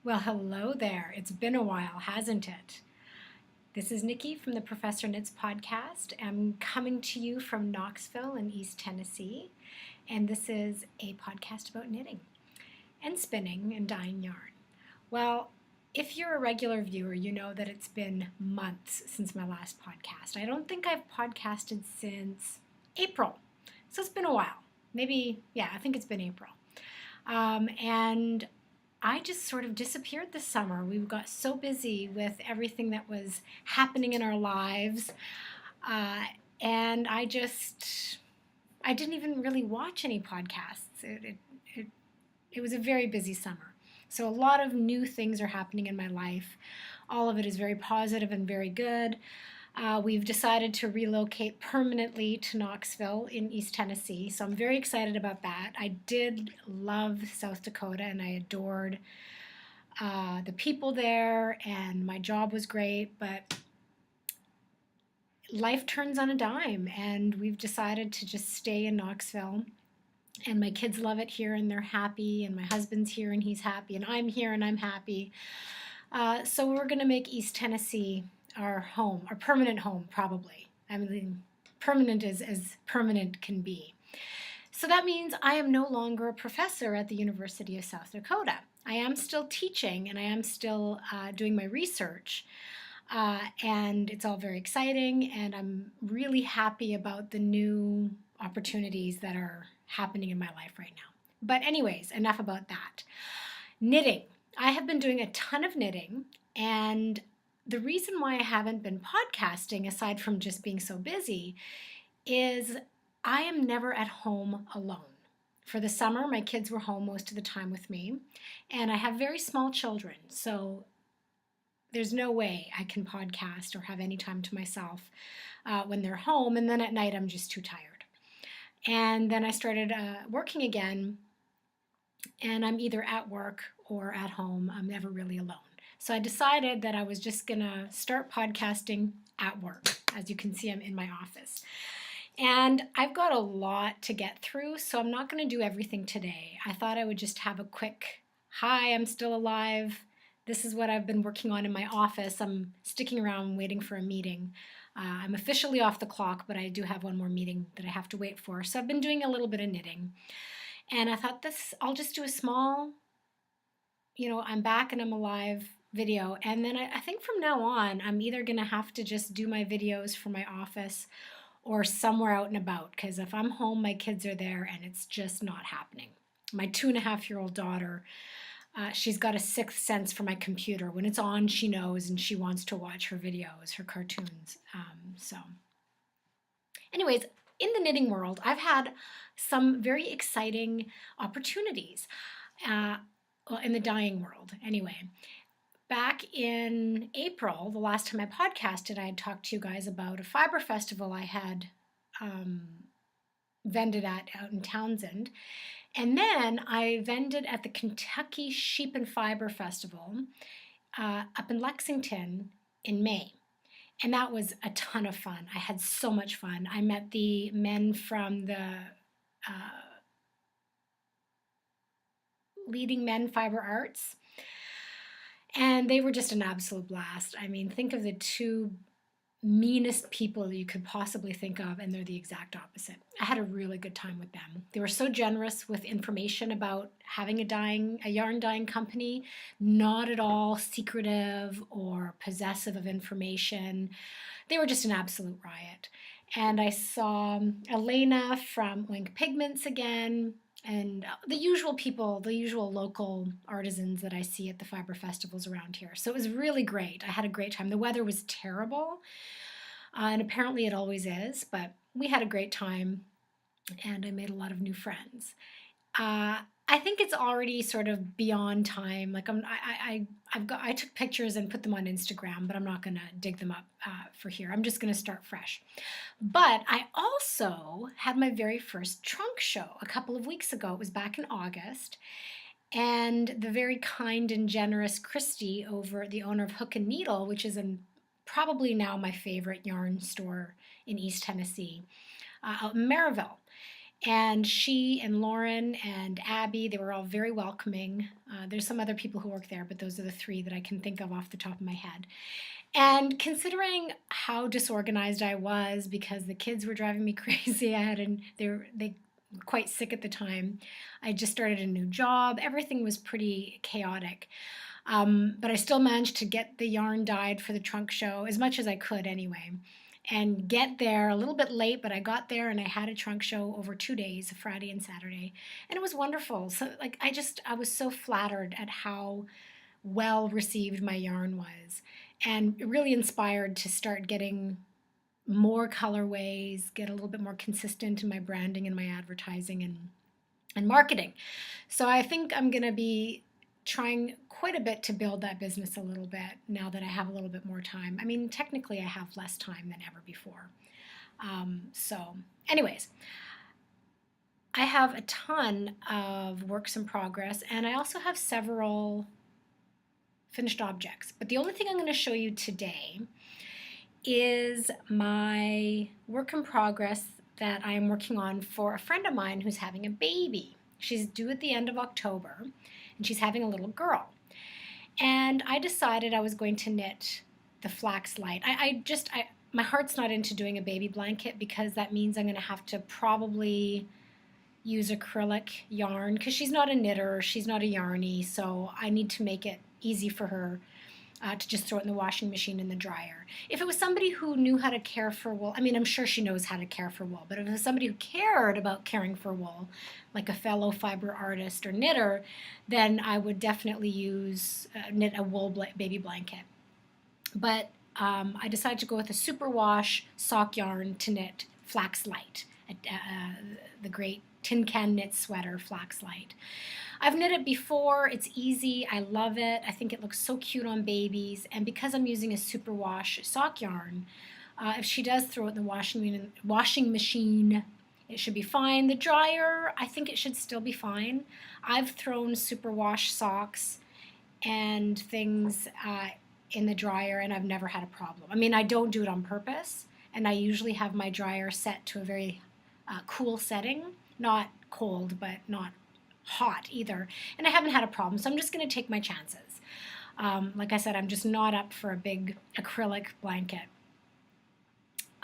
Well, hello there. It's been a while, hasn't it? This is Nikki from the Professor Knits podcast. I'm coming to you from Knoxville in East Tennessee, and this is a podcast about knitting and spinning and dyeing yarn. Well, if you're a regular viewer, you know that it's been months since my last podcast. I don't think I've podcasted since April, so it's been a while. I think it's been April. And I just sort of disappeared this summer. We got so busy with everything that was happening in our lives. Uh, and I didn't even really watch any podcasts. It was a very busy summer. So a lot of new things are happening in my life. All of it is very positive and very good. We've decided to relocate permanently to Knoxville in East Tennessee, so I'm very excited about that. I did love South Dakota and I adored the people there, and my job was great, but life turns on a dime, and we've decided to just stay in Knoxville. And my kids love it here and they're happy, and my husband's here and he's happy, and I'm here and I'm happy. So we're going to make East Tennessee our home, our permanent home, probably. I mean, permanent is as permanent can be. So that means I am no longer a professor at the University of South Dakota. I am still teaching and I am still doing my research. And it's all very exciting, and I'm really happy about the new opportunities that are happening in my life right now. But anyways, enough about that. Knitting. I have been doing a ton of knitting, and the reason why I haven't been podcasting, aside from just being so busy, is I am never at home alone. For the summer, my kids were home most of the time with me, and I have very small children, so there's no way I can podcast or have any time to myself when they're home, and then at night I'm just too tired. And then I started working again, and I'm either at work or at home. I'm never really alone. So I decided that I was just going to start podcasting at work. As you can see, I'm in my office. And I've got a lot to get through, so I'm not going to do everything today. I thought I would just have a quick, hi, I'm still alive. This is what I've been working on in my office. I'm sticking around waiting for a meeting. I'm officially off the clock, but I do have one more meeting that I have to wait for. So I've been doing a little bit of knitting. And I thought I'll just do a small, I'm back and I'm alive video. And then I think from now on, I'm either going to have to just do my videos from my office or somewhere out and about. Because if I'm home, my kids are there and it's just not happening. My 2.5-year-old daughter, she's got a sixth sense for my computer. When it's on, she knows and she wants to watch her videos, her cartoons. Anyways, in the knitting world, I've had some very exciting opportunities. In the dyeing world, anyway. Back in April, the last time I podcasted, I had talked to you guys about a fiber festival I had vended at out in Townsend. And then I vended at the Kentucky Sheep and Fiber Festival up in Lexington in May. And that was a ton of fun. I had so much fun. I met the men from the Leading Men Fiber Arts, and they were just an absolute blast. I mean, think of the two meanest people you could possibly think of, and they're the exact opposite. I had a really good time with them. They were so generous with information about having a yarn dyeing company, not at all secretive or possessive of information. They were just an absolute riot. And I saw Elena from Wink Pigments again, and the usual people, the usual local artisans that I see at the fiber festivals around here. So it was really great. I had a great time. The weather was terrible, and apparently it always is, but we had a great time, and I made a lot of new friends. I think it's already sort of beyond time. Like I took pictures and put them on Instagram, but I'm not going to dig them up for here. I'm just going to start fresh. But I also had my very first trunk show a couple of weeks ago. It was back in August, and the very kind and generous Christy, the owner of Hook and Needle, which is probably now my favorite yarn store in East Tennessee, out in Maryville. And she and Lauren and Abby, they were all very welcoming. There's some other people who work there, but those are the three that I can think of off the top of my head. And considering how disorganized I was because the kids were driving me crazy, they were quite sick at the time. I just started a new job. Everything was pretty chaotic. But I still managed to get the yarn dyed for the trunk show as much as I could anyway, and get there a little bit late, but I got there and I had a trunk show over 2 days, a Friday and Saturday, and it was wonderful. So like I was so flattered at how well received my yarn was, and really inspired to start getting more colorways, get a little bit more consistent in my branding and my advertising and marketing. So I think I'm going to be trying quite a bit to build that business a little bit now that I have a little bit more time. I mean, technically, I have less time than ever before. Anyways, I have a ton of works in progress, and I also have several finished objects. But the only thing I'm going to show you today is my work in progress that I am working on for a friend of mine who's having a baby. She's due at the end of October, and she's having a little girl. And I decided I was going to knit the Flax Light. My heart's not into doing a baby blanket because that means I'm going to have to probably use acrylic yarn because she's not a knitter, she's not a yarny, so I need to make it easy for her to just throw it in the washing machine in the dryer. If it was somebody who knew how to care for wool, I mean, I'm sure she knows how to care for wool, but if it was somebody who cared about caring for wool, like a fellow fiber artist or knitter, then I would definitely knit a wool baby blanket. But I decided to go with a superwash sock yarn to knit Flax Light, the great tin can knit sweater Flax Light. I've knit it before, it's easy, I love it, I think it looks so cute on babies, and because I'm using a superwash sock yarn, if she does throw it in the washing machine, it should be fine. The dryer, I think it should still be fine. I've thrown superwash socks and things in the dryer, and I've never had a problem. I mean, I don't do it on purpose, and I usually have my dryer set to a very cool setting, not cold, but not hot either, and I haven't had a problem, so I'm just going to take my chances. Like I said, I'm just not up for a big acrylic blanket.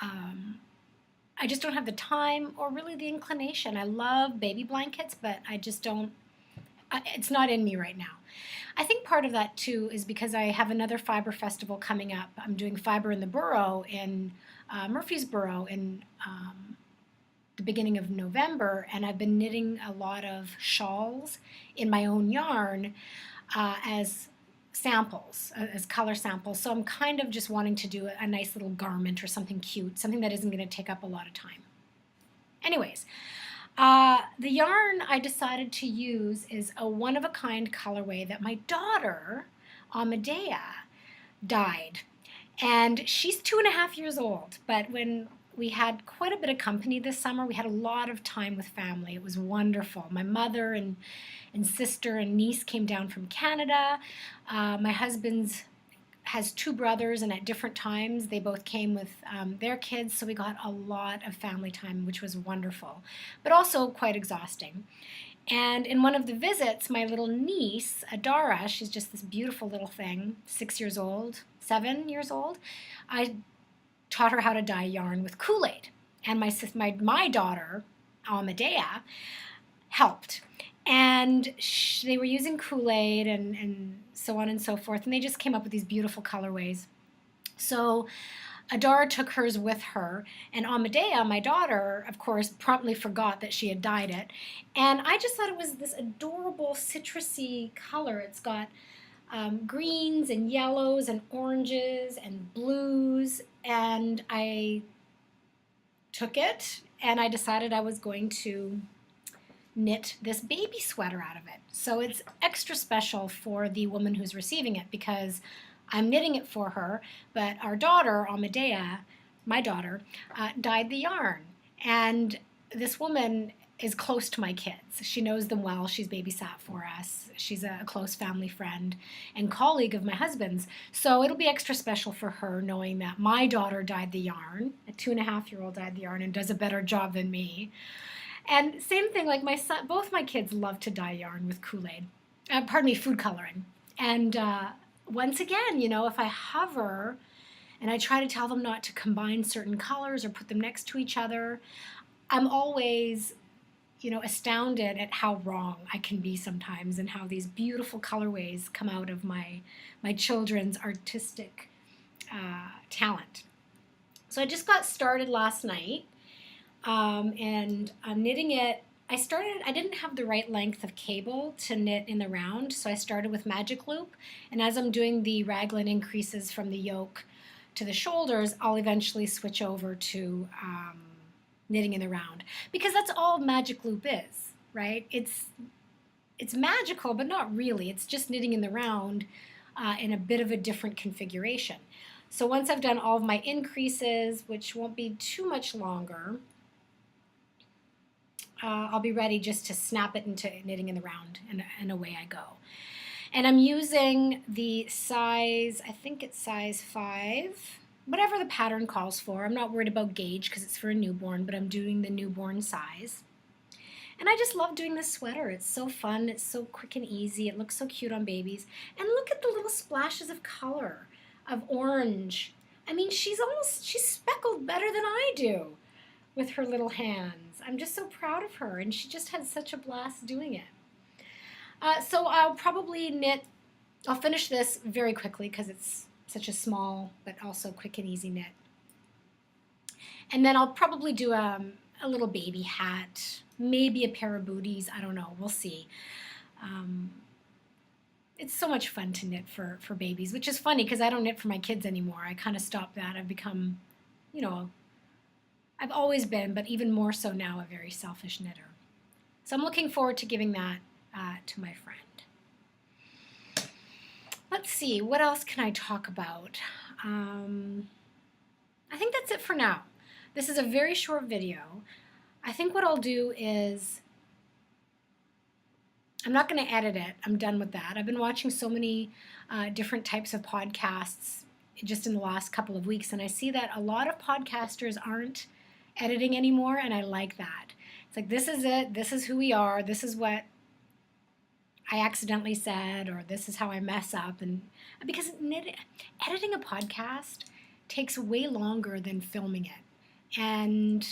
I just don't have the time or really the inclination. I love baby blankets, but I just don't, it's not in me right now. I think part of that too is because I have another fiber festival coming up. I'm doing Fiber in the Borough in Murfreesboro in the beginning of November, and I've been knitting a lot of shawls in my own yarn as samples, as color samples. So I'm kind of just wanting to do a nice little garment or something cute, something that isn't going to take up a lot of time. Anyways, the yarn I decided to use is a one-of-a-kind colorway that my daughter, Amadea, dyed. And she's 2.5 years old, but when we had quite a bit of company this summer. We had a lot of time with family. It was wonderful. My mother and sister and niece came down from Canada. My husband's has 2 brothers, and at different times they both came with their kids, so we got a lot of family time, which was wonderful, but also quite exhausting. And in one of the visits, my little niece, Adara, she's just this beautiful little thing, 7 years old, I taught her how to dye yarn with Kool-Aid. And my daughter, Amadea, helped. And they were using Kool-Aid and so on and so forth, and they just came up with these beautiful colorways. So Adara took hers with her, and Amadea, my daughter, of course, promptly forgot that she had dyed it. And I just thought it was this adorable citrusy color. It's got greens and yellows and oranges and blues, and I took it and I decided I was going to knit this baby sweater out of it. So it's extra special for the woman who's receiving it because I'm knitting it for her, but our daughter, Amadea, my daughter, dyed the yarn. And this woman is close to my kids. She knows them well. She's babysat for us. She's a close family friend and colleague of my husband's. So it'll be extra special for her knowing that my daughter dyed the yarn, a 2.5-year-old dyed the yarn and does a better job than me. And same thing, like my son, both my kids love to dye yarn with Kool-Aid. Pardon me, food coloring. And once again, if I hover and I try to tell them not to combine certain colors or put them next to each other, I'm always, astounded at how wrong I can be sometimes and how these beautiful colorways come out of my children's artistic talent. So I just got started last night, and I'm knitting it. I didn't have the right length of cable to knit in the round, so I started with Magic Loop, and as I'm doing the raglan increases from the yoke to the shoulders, I'll eventually switch over to knitting in the round, because that's all Magic Loop is, right? It's magical, but not really. It's just knitting in the round in a bit of a different configuration. So once I've done all of my increases, which won't be too much longer, I'll be ready just to snap it into knitting in the round, and away I go. And I'm using the size, I think it's size 5, whatever the pattern calls for. I'm not worried about gauge because it's for a newborn, but I'm doing the newborn size. And I just love doing this sweater. It's so fun, it's so quick and easy, it looks so cute on babies. And look at the little splashes of color, of orange. I mean, she's speckled better than I do with her little hands. I'm just so proud of her, and she just had such a blast doing it. So I'll probably I'll finish this very quickly because it's such a small but also quick and easy knit. And then I'll probably do a little baby hat, maybe a pair of booties, I don't know, we'll see. It's so much fun to knit for babies, which is funny because I don't knit for my kids anymore. I kind of stopped that. I've become, I've always been, but even more so now, a very selfish knitter. So I'm looking forward to giving that to my friend. Let's see, what else can I talk about? I think that's it for now. This is a very short video. I think what I'll do is, I'm not going to edit it. I'm done with that. I've been watching so many different types of podcasts just in the last couple of weeks, and I see that a lot of podcasters aren't editing anymore, and I like that. It's like, this is it, this is who we are, this is what I accidentally said, or this is how I mess up. And because editing a podcast takes way longer than filming it. And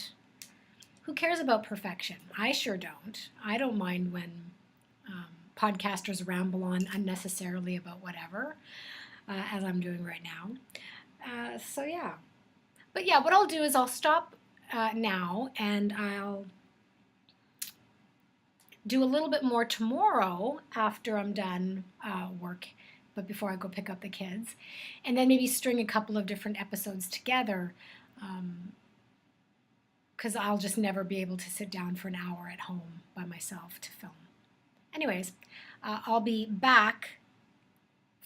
who cares about perfection? I sure don't. I don't mind when podcasters ramble on unnecessarily about whatever, as I'm doing right now. So yeah. But yeah, what I'll do is I'll stop now, and I'll do a little bit more tomorrow after I'm done work, but before I go pick up the kids. And then maybe string a couple of different episodes together, because I'll just never be able to sit down for an hour at home by myself to film. Anyways, I'll be back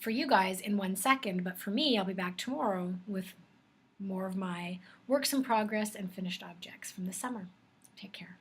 for you guys in 1 second, but for me, I'll be back tomorrow with more of my works in progress and finished objects from the summer. Take care.